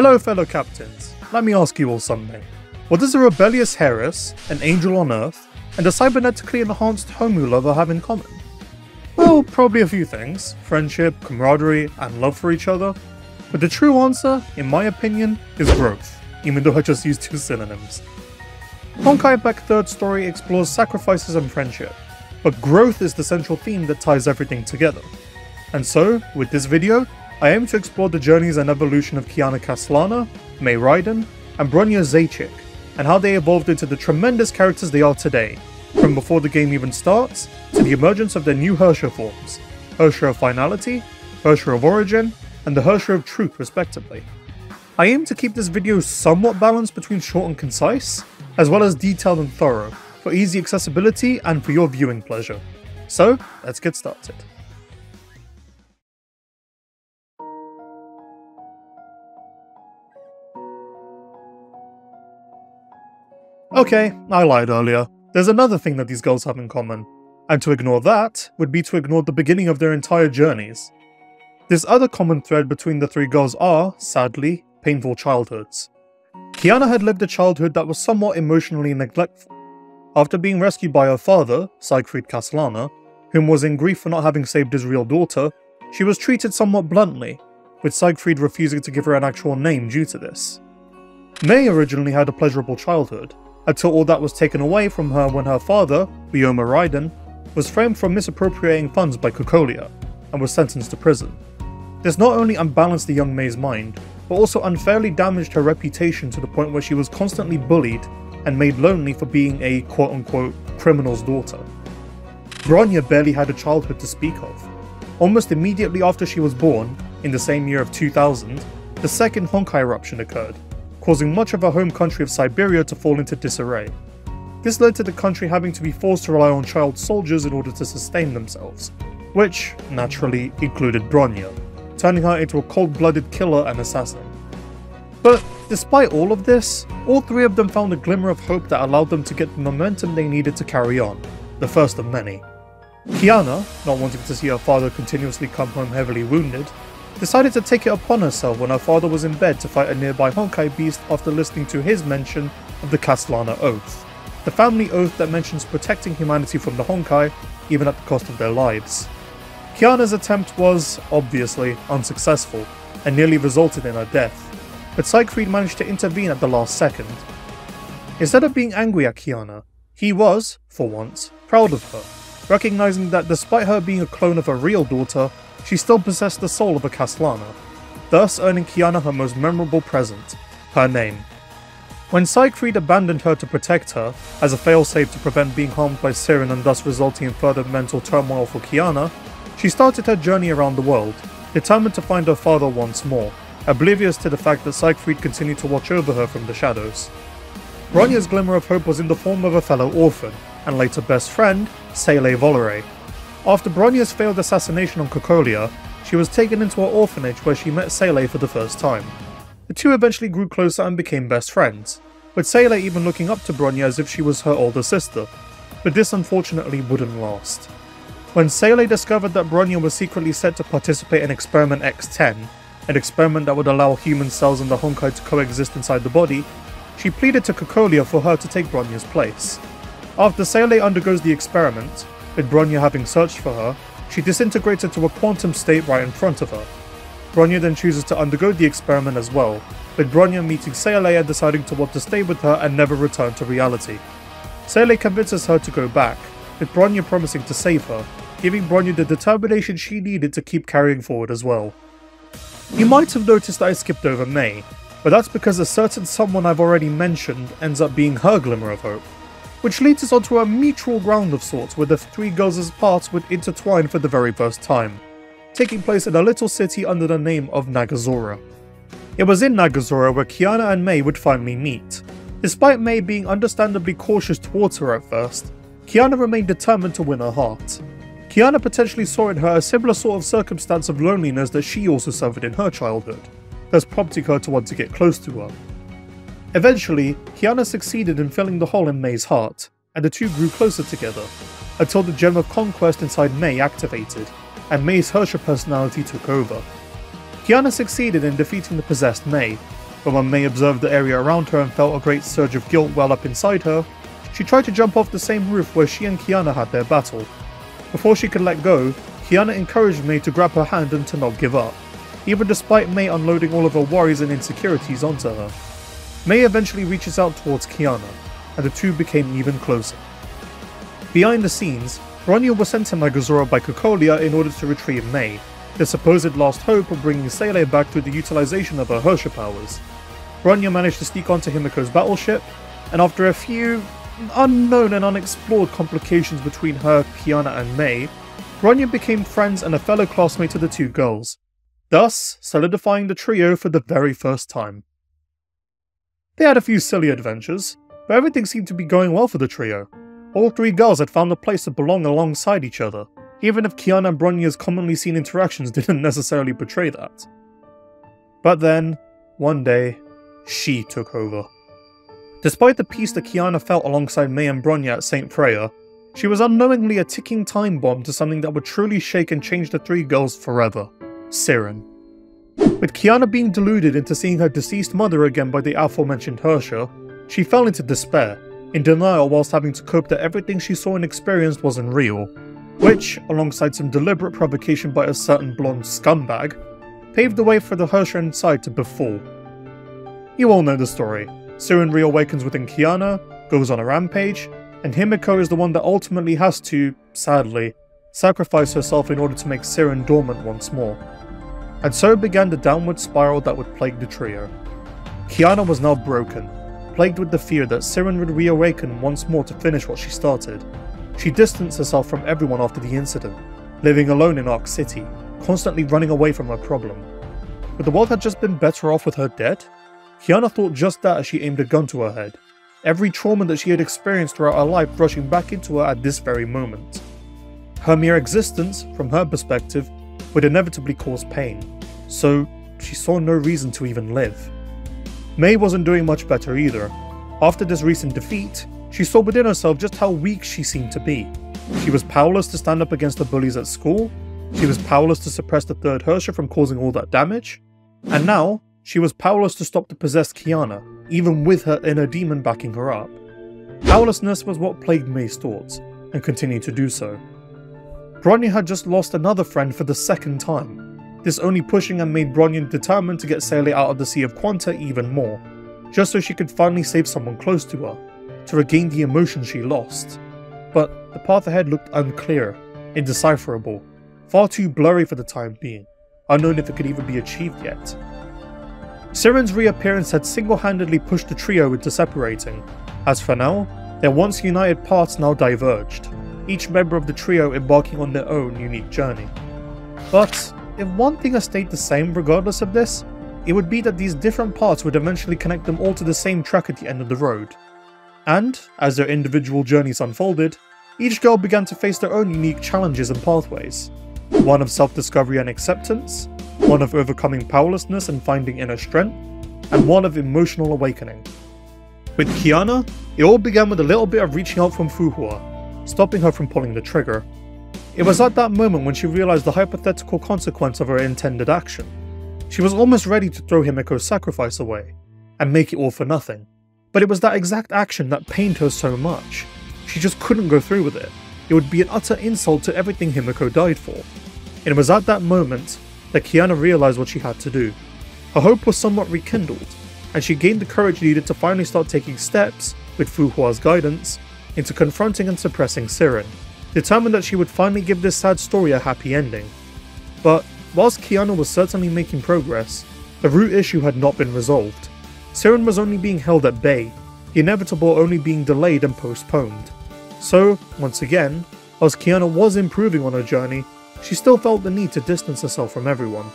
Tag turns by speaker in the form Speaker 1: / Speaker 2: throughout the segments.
Speaker 1: Hello fellow captains, let me ask you all something. What does a rebellious heiress, an angel on Earth, and a cybernetically enhanced homie lover have in common? Well, probably a few things: friendship, camaraderie, and love for each other. But the true answer, in my opinion, is growth, even though I just used two synonyms. Honkai Impact 3rd story explores sacrifices and friendship, but growth is the central theme that ties everything together. And so, with this video, I aim to explore the journeys and evolution of Kiana Kaslana, Mei Raiden, and Bronya Zaychik, and how they evolved into the tremendous characters they are today, from before the game even starts, to the emergence of their new Herrscher forms, Herrscher of Finality, Herrscher of Origin, and the Herrscher of Truth respectively. I aim to keep this video somewhat balanced between short and concise, as well as detailed and thorough, for easy accessibility and for your viewing pleasure. So, let's get started. Okay, I lied earlier. There's another thing that these girls have in common, and to ignore that would be to ignore the beginning of their entire journeys. This other common thread between the three girls are, sadly, painful childhoods. Kiana had lived a childhood that was somewhat emotionally neglectful. After being rescued by her father, Siegfried Kaslana, whom was in grief for not having saved his real daughter, she was treated somewhat bluntly, with Siegfried refusing to give her an actual name due to this. Mei originally had a pleasurable childhood, until all that was taken away from her when her father, Mei Raiden, was framed for misappropriating funds by Kaio and was sentenced to prison. This not only unbalanced the young Mei's mind, but also unfairly damaged her reputation to the point where she was constantly bullied and made lonely for being a quote-unquote criminal's daughter. Bronya barely had a childhood to speak of. Almost immediately after she was born, in the same year of 2000, the second Honkai eruption occurred, causing much of her home country of Siberia to fall into disarray. This led to the country having to be forced to rely on child soldiers in order to sustain themselves, which, naturally, included Bronya, turning her into a cold-blooded killer and assassin. But despite all of this, all three of them found a glimmer of hope that allowed them to get the momentum they needed to carry on, the first of many. Kiana, not wanting to see her father continuously come home heavily wounded, decided to take it upon herself when her father was in bed to fight a nearby Honkai beast after listening to his mention of the Kaslana Oath, the family oath that mentions protecting humanity from the Honkai, even at the cost of their lives. Kiana's attempt was, obviously, unsuccessful, and nearly resulted in her death, but Siegfried managed to intervene at the last second. Instead of being angry at Kiana, he was, for once, proud of her, recognizing that despite her being a clone of her real daughter, she still possessed the soul of a Kaslana, thus earning Kiana her most memorable present, her name. When Siegfried abandoned her to protect her, as a failsafe to prevent being harmed by Siren and thus resulting in further mental turmoil for Kiana, she started her journey around the world, determined to find her father once more, oblivious to the fact that Siegfried continued to watch over her from the shadows. Bronya's glimmer of hope was in the form of a fellow orphan, and later best friend, Seele Volere. After Bronya's failed assassination on Kaio, she was taken into her orphanage where she met Seele for the first time. The two eventually grew closer and became best friends, with Seele even looking up to Bronya as if she was her older sister, but this unfortunately wouldn't last. When Seele discovered that Bronya was secretly set to participate in Experiment X-10, an experiment that would allow human cells and the Honkai to coexist inside the body, she pleaded to Kaio for her to take Bronya's place. After Seele undergoes the experiment, with Bronya having searched for her, she disintegrates into a quantum state right in front of her. Bronya then chooses to undergo the experiment as well, with Bronya meeting Seele and deciding to want to stay with her and never return to reality. Seele convinces her to go back, with Bronya promising to save her, giving Bronya the determination she needed to keep carrying forward as well. You might have noticed that I skipped over Mei, but that's because a certain someone I've already mentioned ends up being her glimmer of hope, which leads us onto a mutual ground of sorts where the three girls' paths would intertwine for the very first time, taking place in a little city under the name of Nagazora. It was in Nagazora where Kiana and Mei would finally meet. Despite Mei being understandably cautious towards her at first, Kiana remained determined to win her heart. Kiana potentially saw in her a similar sort of circumstance of loneliness that she also suffered in her childhood, thus prompting her to want to get close to her. Eventually, Kiana succeeded in filling the hole in Mei's heart, and the two grew closer together, until the Gem of Conquest inside Mei activated, and Mei's Herrscher personality took over. Kiana succeeded in defeating the possessed Mei, but when Mei observed the area around her and felt a great surge of guilt well up inside her, she tried to jump off the same roof where she and Kiana had their battle. Before she could let go, Kiana encouraged Mei to grab her hand and to not give up, even despite Mei unloading all of her worries and insecurities onto her. Mei eventually reaches out towards Kiana, and the two became even closer. Behind the scenes, Bronya was sent to Magazora by Kokolia in order to retrieve Mei, the supposed last hope of bringing Seele back through the utilization of her Herrscher powers. Bronya managed to sneak onto Himiko's battleship, and after a few unknown and unexplored complications between her, Kiana and Mei, Bronya became friends and a fellow classmate to the two girls, thus solidifying the trio for the very first time. They had a few silly adventures, but everything seemed to be going well for the trio. All three girls had found a place to belong alongside each other, even if Kiana and Bronya's commonly seen interactions didn't necessarily portray that. But then, one day, she took over. Despite the peace that Kiana felt alongside Mei and Bronya at St. Freya, she was unknowingly a ticking time bomb to something that would truly shake and change the three girls forever: Siren. With Kiana being deluded into seeing her deceased mother again by the aforementioned Herrscher, she fell into despair, in denial whilst having to cope that everything she saw and experienced wasn't real, which, alongside some deliberate provocation by a certain blonde scumbag, paved the way for the Herrscher inside to befall. You all know the story. Siren reawakens within Kiana, goes on a rampage, and Himiko is the one that ultimately has to, sadly, sacrifice herself in order to make Siren dormant once more. And so began the downward spiral that would plague the trio. Kiana was now broken, plagued with the fear that Siren would reawaken once more to finish what she started. She distanced herself from everyone after the incident, living alone in Arc City, constantly running away from her problem. But the world had just been better off with her dead? Kiana thought just that as she aimed a gun to her head, every trauma that she had experienced throughout her life rushing back into her at this very moment. Her mere existence, from her perspective, would inevitably cause pain, so she saw no reason to even live. Mei wasn't doing much better either. After this recent defeat, she saw within herself just how weak she seemed to be. She was powerless to stand up against the bullies at school, she was powerless to suppress the third Herrscher from causing all that damage, and now, she was powerless to stop the possessed Kiana, even with her inner demon backing her up. Powerlessness was what plagued Mei's thoughts, and continued to do so. Bronya had just lost another friend for the second time, this only pushing and made Bronya determined to get Seele out of the Sea of Quanta even more, just so she could finally save someone close to her, to regain the emotion she lost. But the path ahead looked unclear, indecipherable, far too blurry for the time being, unknown if it could even be achieved yet. Siren's reappearance had single-handedly pushed the trio into separating. As for now, their once united paths now diverged, each member of the trio embarking on their own unique journey. But if one thing has stayed the same regardless of this, it would be that these different paths would eventually connect them all to the same track at the end of the road. And, as their individual journeys unfolded, each girl began to face their own unique challenges and pathways. One of self-discovery and acceptance, one of overcoming powerlessness and finding inner strength, and one of emotional awakening. With Kiana, it all began with a little bit of reaching out from Fuhua, stopping her from pulling the trigger. It was at that moment when she realized the hypothetical consequence of her intended action. She was almost ready to throw Himiko's sacrifice away, and make it all for nothing. But it was that exact action that pained her so much. She just couldn't go through with it. It would be an utter insult to everything Himiko died for. And it was at that moment that Kiana realized what she had to do. Her hope was somewhat rekindled, and she gained the courage needed to finally start taking steps, with Fuhua's guidance, into confronting and suppressing Siren, determined that she would finally give this sad story a happy ending. But whilst Kiana was certainly making progress, the root issue had not been resolved. Siren was only being held at bay, the inevitable only being delayed and postponed. So, once again, whilst Kiana was improving on her journey, she still felt the need to distance herself from everyone.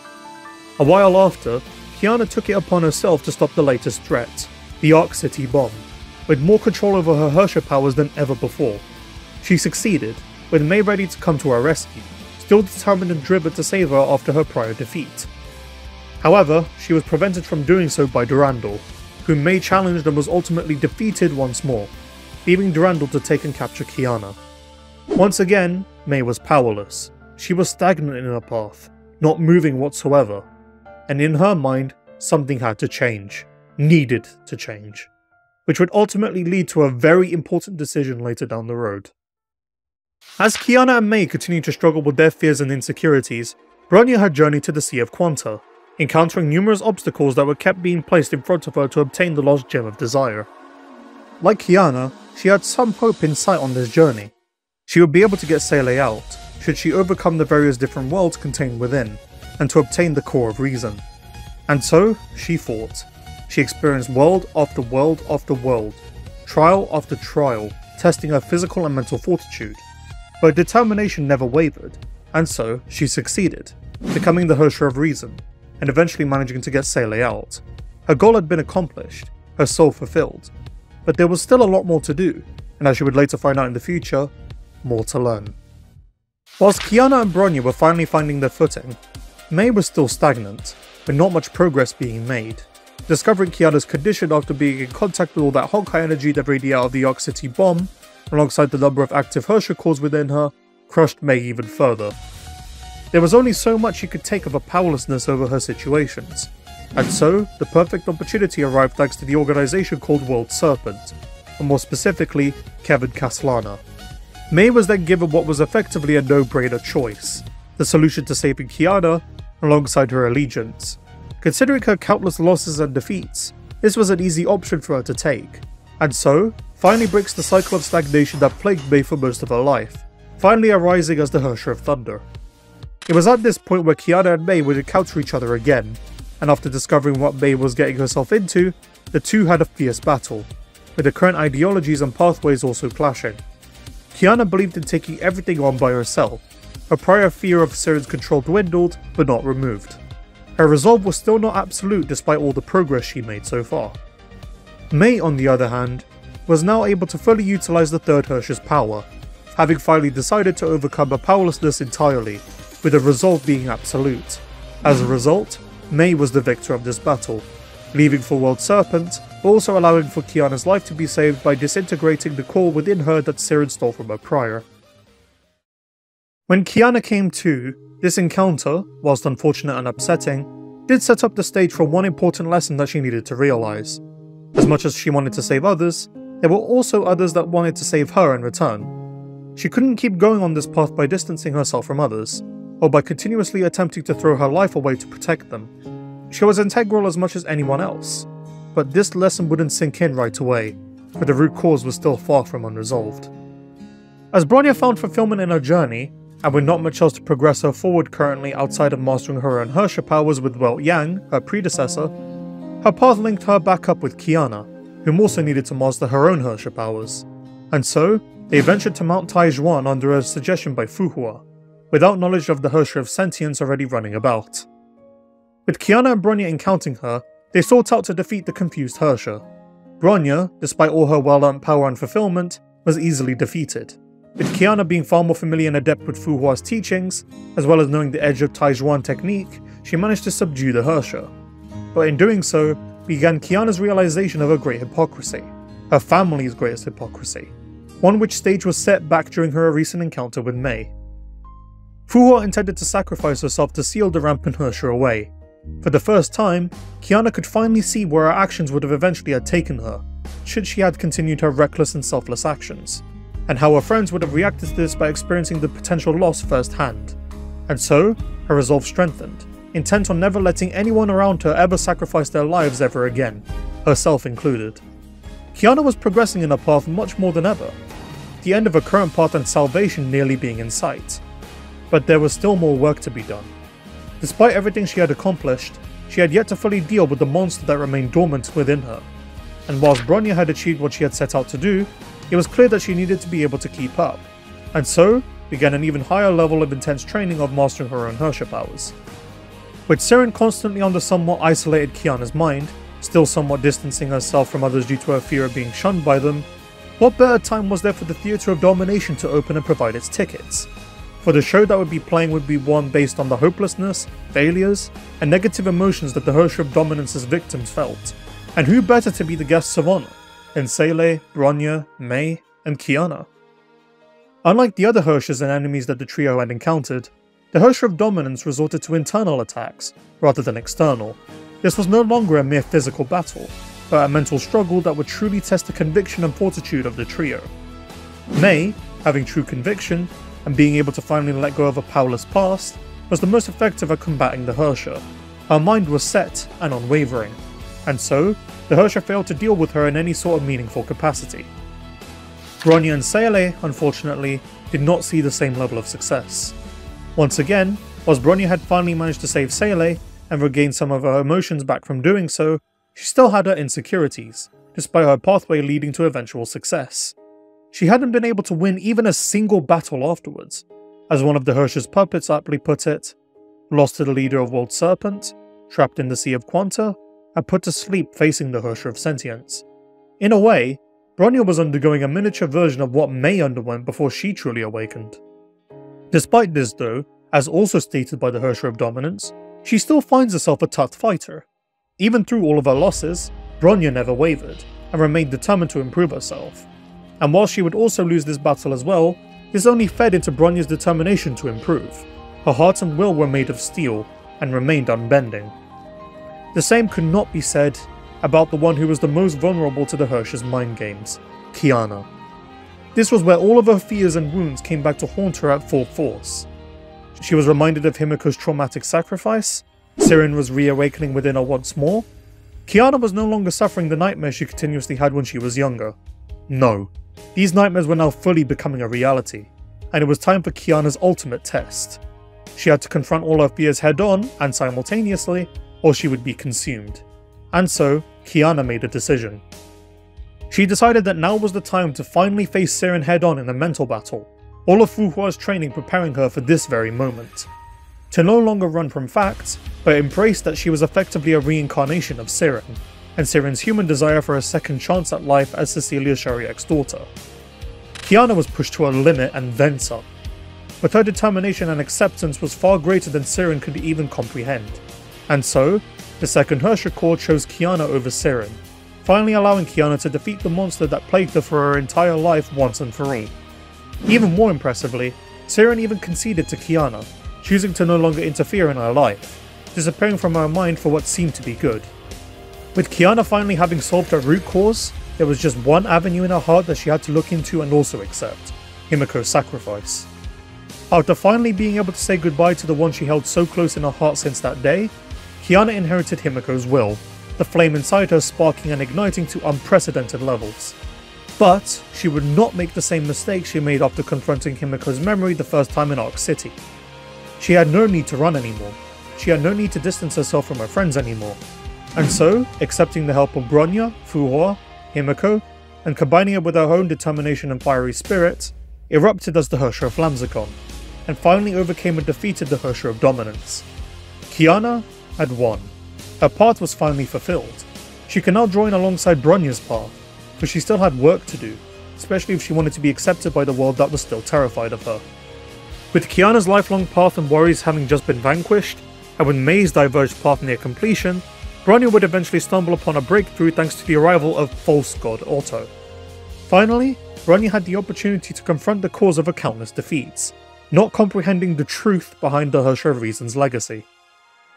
Speaker 1: A while after, Kiana took it upon herself to stop the latest threat, the Arc City bomb, with more control over her Herrscher powers than ever before. She succeeded, with Mei ready to come to her rescue, still determined and driven to save her after her prior defeat. However, she was prevented from doing so by Durandal, whom Mei challenged and was ultimately defeated once more, leaving Durandal to take and capture Kiana. Once again, Mei was powerless. She was stagnant in her path, not moving whatsoever, and in her mind, something had to change. needed to change, which would ultimately lead to a very important decision later down the road. As Kiana and Mei continued to struggle with their fears and insecurities, Bronya had journeyed to the Sea of Quanta, encountering numerous obstacles that were kept being placed in front of her to obtain the lost Gem of Desire. Like Kiana, she had some hope in sight on this journey. She would be able to get Seele out, should she overcome the various different worlds contained within, and to obtain the core of reason. And so, she fought. She experienced world after world after world, trial after trial, testing her physical and mental fortitude. But determination never wavered, and so she succeeded, becoming the Herrscher of Reason, and eventually managing to get Seele out. Her goal had been accomplished, her soul fulfilled, but there was still a lot more to do, and as she would later find out in the future, more to learn. Whilst Kiana and Bronya were finally finding their footing, Mei was still stagnant, with not much progress being made. Discovering Kiana's condition after being in contact with all that Honkai energy that radiated out of the Arc City bomb, alongside the number of active Herrscher cores within her, crushed Mei even further. There was only so much she could take of her powerlessness over her situations, and so the perfect opportunity arrived thanks to the organisation called World Serpent, and more specifically, Kiana Kaslana. Mei was then given what was effectively a no-brainer choice, the solution to saving Kiana alongside her allegiance. Considering her countless losses and defeats, this was an easy option for her to take, and so finally breaks the cycle of stagnation that plagued Mei for most of her life, finally arising as the Herrscher of Thunder. It was at this point where Kiana and Mei would encounter each other again, and after discovering what Mei was getting herself into, the two had a fierce battle, with the current ideologies and pathways also clashing. Kiana believed in taking everything on by herself. Her prior fear of Siren's control dwindled, but not removed. Her resolve was still not absolute despite all the progress she made so far. Mei, on the other hand, was now able to fully utilise the third Herrscher's power, having finally decided to overcome her powerlessness entirely, with her resolve being absolute. As a result, Mei was the victor of this battle, leaving for World Serpent, but also allowing for Kiana's life to be saved by disintegrating the core within her that Siren stole from her prior. When Kiana came to, this encounter, whilst unfortunate and upsetting, did set up the stage for one important lesson that she needed to realise. As much as she wanted to save others, there were also others that wanted to save her in return. She couldn't keep going on this path by distancing herself from others, or by continuously attempting to throw her life away to protect them. She was integral as much as anyone else, but this lesson wouldn't sink in right away, for the root cause was still far from unresolved. As Bronya found fulfillment in her journey, and with not much else to progress her forward currently outside of mastering her own Herrscher powers with Welt Yang, her predecessor, her path linked her back up with Kiana, whom also needed to master her own Herrscher powers. And so, they ventured to Mount Taijuan under a suggestion by Fuhua, without knowledge of the Herrscher of Sentience already running about. With Kiana and Bronya encountering her, they sought out to defeat the confused Herrscher. Bronya, despite all her well-earned power and fulfillment, was easily defeated, with Kiana being far more familiar and adept with Fuhua's teachings, as well as knowing the edge of Taijuan technique, she managed to subdue the Herrscher. But in doing so, began Kiana's realization of her great hypocrisy, her family's greatest hypocrisy, one which stage was set back during her recent encounter with Mei. Fuhua intended to sacrifice herself to seal the rampant Herrscher away. For the first time, Kiana could finally see where her actions would have eventually had taken her, should she had continued her reckless and selfless actions, and how her friends would have reacted to this by experiencing the potential loss firsthand. And so, her resolve strengthened, intent on never letting anyone around her ever sacrifice their lives ever again, herself included. Kiana was progressing in her path much more than ever, the end of her current path and salvation nearly being in sight. But there was still more work to be done. Despite everything she had accomplished, she had yet to fully deal with the monster that remained dormant within her. And whilst Bronya had achieved what she had set out to do, it was clear that she needed to be able to keep up, and so began an even higher level of intense training of mastering her own Herrscher powers. With Siren constantly on the somewhat isolated Kiana's mind, still somewhat distancing herself from others due to her fear of being shunned by them, what better time was there for the Theatre of Domination to open and provide its tickets? For the show that would be playing would be one based on the hopelessness, failures, and negative emotions that the Herrscher of Dominance's victims felt. And who better to be the guests of honor than Seele, Bronya, Mei, and Kiana? Unlike the other Herrschers and enemies that the trio had encountered, the Herrscher of Dominance resorted to internal attacks rather than external, This was no longer a mere physical battle, but a mental struggle that would truly test the conviction and fortitude of the trio. Mei, having true conviction, and being able to finally let go of a powerless past, was the most effective at combating the Herrscher. Her mind was set and unwavering, and so, the Herrscher failed to deal with her in any sort of meaningful capacity. Bronya and Sayele, unfortunately, did not see the same level of success. Once again, whilst Bronya had finally managed to save Sayele and regain some of her emotions back from doing so, she still had her insecurities, despite her pathway leading to eventual success. She hadn't been able to win even a single battle afterwards. As one of the Herscher's puppets aptly put it, lost to the leader of World Serpent, trapped in the Sea of Quanta, and put to sleep facing the Herrscher of Sentience. In a way, Bronya was undergoing a miniature version of what Mei underwent before she truly awakened. Despite this though, as also stated by the Herrscher of Dominance, she still finds herself a tough fighter. Even through all of her losses, Bronya never wavered, and remained determined to improve herself. And while she would also lose this battle as well, this only fed into Bronya's determination to improve. Her heart and will were made of steel, and remained unbending. The same could not be said about the one who was the most vulnerable to the Herscher's mind games, Kiana. This was where all of her fears and wounds came back to haunt her at full force. She was reminded of Himiko's traumatic sacrifice, Sirin was reawakening within her once more. Kiana was no longer suffering the nightmares she continuously had when she was younger. No, these nightmares were now fully becoming a reality, and it was time for Kiana's ultimate test. She had to confront all her fears head-on and simultaneously, or she would be consumed. And so, Kiana made a decision. She decided that now was the time to finally face Sirin head-on in a mental battle, all of Fuhua's training preparing her for this very moment. To no longer run from facts, but embrace that she was effectively a reincarnation of Sirin, and Sirin's human desire for a second chance at life as Cecilia Shariak's daughter. Kiana was pushed to her limit and then some, but her determination and acceptance was far greater than Sirin could even comprehend. And so, the second Herrscher Core chose Kiana over Sirin, finally allowing Kiana to defeat the monster that plagued her for her entire life once and for all. Even more impressively, Sirin even conceded to Kiana, choosing to no longer interfere in her life, disappearing from her mind for what seemed to be good. With Kiana finally having solved her root cause, there was just one avenue in her heart that she had to look into and also accept: Himiko's sacrifice. After finally being able to say goodbye to the one she held so close in her heart since that day, Kiana inherited Himiko's will, the flame inside her sparking and igniting to unprecedented levels. But she would not make the same mistake she made after confronting Himiko's memory the first time in Arc City. She had no need to run anymore. She had no need to distance herself from her friends anymore. And so, accepting the help of Bronya, Fuhua, Himiko, and combining it with her own determination and fiery spirit, erupted as the Herrscher of Lamzicon, and finally overcame and defeated the Herrscher of Dominance. Kiana had won. Her path was finally fulfilled. She could now join alongside Bronya's path, but she still had work to do, especially if she wanted to be accepted by the world that was still terrified of her. With Kiana's lifelong path and worries having just been vanquished, and with Mei's diverged path near completion, Bronya would eventually stumble upon a breakthrough thanks to the arrival of False God Otto. Finally, Bronya had the opportunity to confront the cause of her countless defeats, not comprehending the truth behind the Herrscher of Reason's legacy.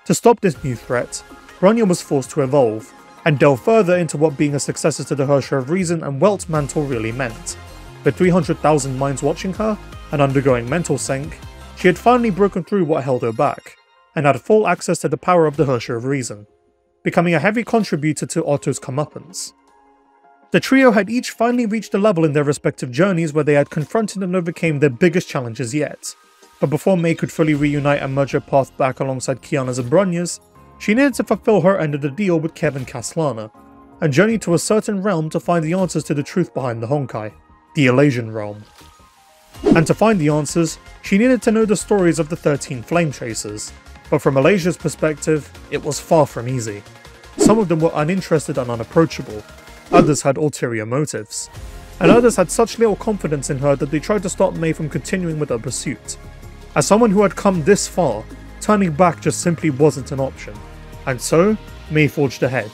Speaker 1: To stop this new threat, Bronya was forced to evolve, and delve further into what being a successor to the Herrscher of Reason and Welt's mantle really meant. With 300,000 minds watching her, and undergoing mental sync, she had finally broken through what held her back, and had full access to the power of the Herrscher of Reason, becoming a heavy contributor to Otto's comeuppance. The trio had each finally reached a level in their respective journeys where they had confronted and overcame their biggest challenges yet, but before Mei could fully reunite and merge her path back alongside Kiana's and Bronya's, she needed to fulfill her end of the deal with Kiana Kaslana, and journey to a certain realm to find the answers to the truth behind the Honkai, the Elasian realm. And to find the answers, she needed to know the stories of the 13 Flame Chasers, but from Elasia's perspective, it was far from easy. Some of them were uninterested and unapproachable, others had ulterior motives, and others had such little confidence in her that they tried to stop Mei from continuing with her pursuit. As someone who had come this far, turning back just simply wasn't an option, and so, Mei forged ahead,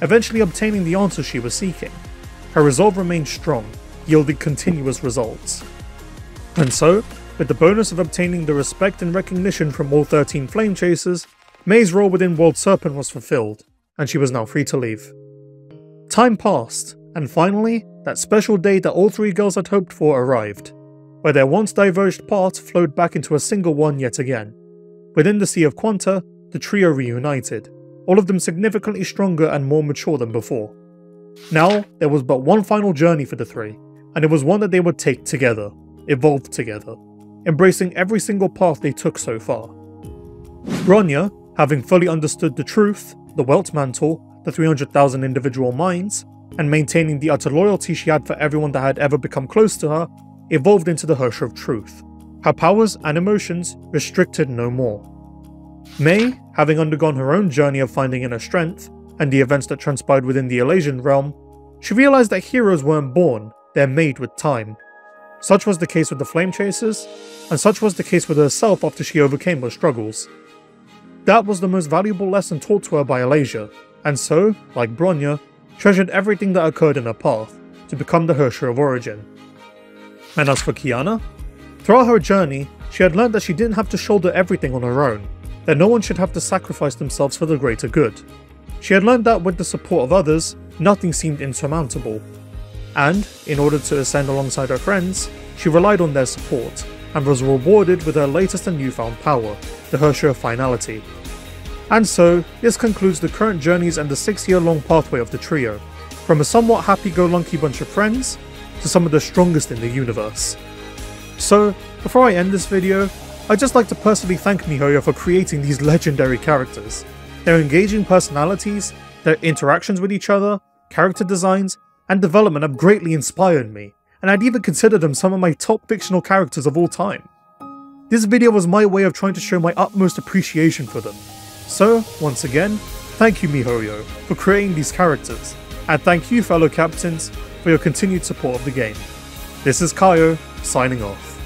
Speaker 1: eventually obtaining the answers she was seeking. Her resolve remained strong, yielding continuous results. And so, with the bonus of obtaining the respect and recognition from all 13 Flame Chasers, Mei's role within World Serpent was fulfilled, and she was now free to leave. Time passed, and finally, that special day that all three girls had hoped for arrived, where their once diverged paths flowed back into a single one yet again. Within the Sea of Quanta, the trio reunited, all of them significantly stronger and more mature than before. Now, there was but one final journey for the three, and it was one that they would take together, evolve together, embracing every single path they took so far. Bronya, having fully understood the truth, the Welt Mantle, the 300,000 individual minds, and maintaining the utter loyalty she had for everyone that had ever become close to her, evolved into the Herrscher of Truth, her powers and emotions restricted no more. Mei, having undergone her own journey of finding inner strength, and the events that transpired within the Elasian realm, she realised that heroes weren't born, they're made with time. Such was the case with the Flame Chasers, and such was the case with herself after she overcame her struggles. That was the most valuable lesson taught to her by Elasia, and so, like Bronya, treasured everything that occurred in her path, to become the Herrscher of Origin. And as for Kiana, throughout her journey, she had learned that she didn't have to shoulder everything on her own, that no one should have to sacrifice themselves for the greater good. She had learned that with the support of others, nothing seemed insurmountable. And, in order to ascend alongside her friends, she relied on their support, and was rewarded with her latest and newfound power, the Herrscher of Finality. And so, this concludes the current journeys and the 6-year-long pathway of the trio, from a somewhat happy-go-lucky bunch of friends, to some of the strongest in the universe. So, before I end this video, I'd just like to personally thank miHoYo for creating these legendary characters. Their engaging personalities, their interactions with each other, character designs, and development have greatly inspired me, and I'd even consider them some of my top fictional characters of all time. This video was my way of trying to show my utmost appreciation for them. So, once again, thank you miHoYo for creating these characters, and thank you fellow captains for your continued support of the game. This is Kaio, signing off.